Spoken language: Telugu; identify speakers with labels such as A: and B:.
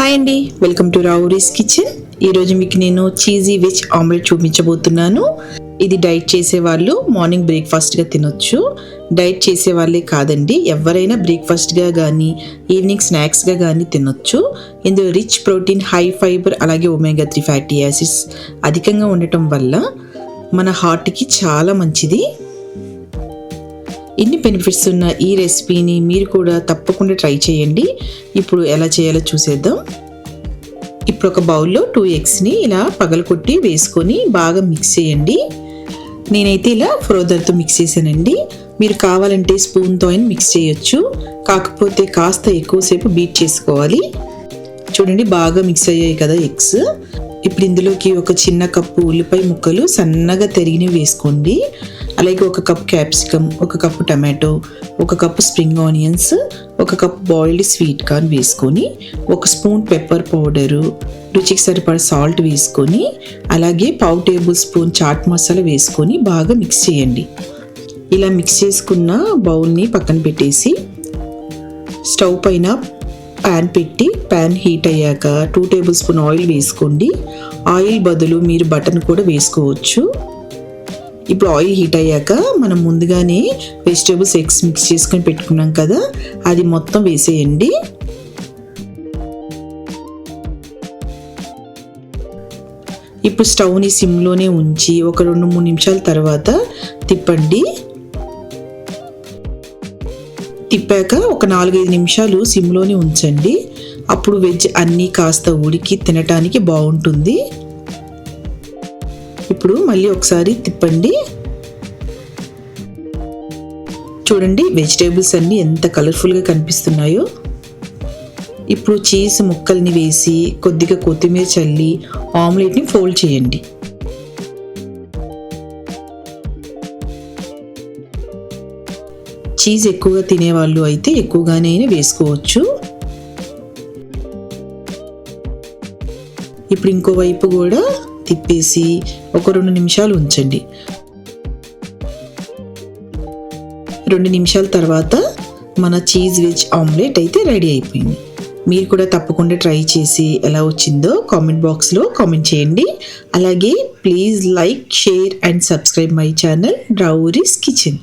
A: హాయ్ అండి, వెల్కమ్ టు రావురీస్ కిచెన్. ఈరోజు మీకు నేను చీజీ వెజ్ ఆమ్లెట్ చూపించబోతున్నాను. ఇది డైట్ చేసే వాళ్ళు మార్నింగ్ బ్రేక్ఫాస్ట్గా తినొచ్చు. డైట్ చేసే వాళ్ళే కాదండి, ఎవరైనా బ్రేక్ఫాస్ట్గా కానీ ఈవినింగ్ స్నాక్స్గా కానీ తినొచ్చు. ఇందులో రిచ్ ప్రోటీన్, హై ఫైబర్, అలాగే ఒమేగా 3 ఫ్యాటీ యాసిడ్స్ అధికంగా ఉండటం వల్ల మన హార్ట్కి చాలా మంచిది. ఇన్ని బెనిఫిట్స్ ఉన్న ఈ రెసిపీని మీరు కూడా తప్పకుండా ట్రై చేయండి. ఇప్పుడు ఎలా చేయాలో చూసేద్దాం. ఇప్పుడు ఒక బౌల్లో 2 ఎగ్స్ని ఇలా పగలకొట్టి వేసుకొని బాగా మిక్స్ చేయండి. నేనైతే ఇలా ఫ్రోదర్తో మిక్స్ చేశానండి. మీరు కావాలంటే స్పూన్తో అయినా మిక్స్ చేయొచ్చు, కాకపోతే కాస్త ఎక్కువసేపు బీట్ చేసుకోవాలి. చూడండి, బాగా మిక్స్ అయ్యాయి కదా ఎగ్స్. ఇప్పుడు ఇందులోకి ఒక చిన్న కప్పు ఉల్లిపాయ ముక్కలు సన్నగా తరిగినవి వేసుకోండి. అలాగే ఒక కప్ క్యాప్సికమ్, ఒక కప్పు టమాటో, ఒక కప్పు స్ప్రింగ్ ఆనియన్స్, ఒక కప్ బాయిల్డ్ స్వీట్ కార్న్ వేసుకొని, ఒక స్పూన్ పెప్పర్ పౌడరు, రుచికి సరిపడా సాల్ట్ వేసుకొని, అలాగే 1/2 టేబుల్ స్పూన్ చాట్ మసాలా వేసుకొని బాగా మిక్స్ చేయండి. ఇలా మిక్స్ చేసుకున్న బౌల్ని పక్కన పెట్టేసి స్టవ్ పైన ప్యాన్ పెట్టి ప్యాన్ హీట్ అయ్యాక 2 టేబుల్ స్పూన్ ఆయిల్ వేసుకోండి. ఆయిల్ బదులు మీరు బటర్ని కూడా వేసుకోవచ్చు. ఇప్పుడు ఆయిల్ హీట్ అయ్యాక మనం ముందుగానే వెజిటేబుల్స్, ఎగ్స్ మిక్స్ చేసుకొని పెట్టుకున్నాం కదా, అది మొత్తం వేసేయండి. ఇప్పుడు స్టవ్ని సిమ్లోనే ఉంచి ఒక 2-3 నిమిషాల తర్వాత తిప్పండి. తిప్పాక ఒక 4-5 నిమిషాలు సిమ్లోనే ఉంచండి. అప్పుడు వెజ్ అన్నీ కాస్త ఉడికి తినటానికి బాగుంటుంది. ఇప్పుడు మళ్ళీ ఒకసారి తిప్పండి. చూడండి, వెజిటేబుల్స్ అన్నీ ఎంత కలర్ఫుల్గా కనిపిస్తున్నాయో. ఇప్పుడు చీజ్ ముక్కల్ని వేసి కొద్దిగా కొత్తిమీర చల్లి ఆమ్లెట్ని ఫోల్డ్ చేయండి. చీజ్ ఎక్కువగా తినేవాళ్ళు అయితే ఎక్కువగానే వేసుకోవచ్చు. ఇప్పుడు ఇంకో వైపు కూడా తిప్పేసి ఒక 2 నిమిషాలు ఉంచండి. 2 నిమిషాల తర్వాత మన చీజ్ వెజ్ ఆమ్లెట్ అయితే రెడీ అయిపోయింది. మీరు కూడా తప్పకుండా ట్రై చేసి ఎలా వచ్చిందో కామెంట్ బాక్స్లో కామెంట్ చేయండి. అలాగే please like, share and subscribe my channel Raavuri's kitchen.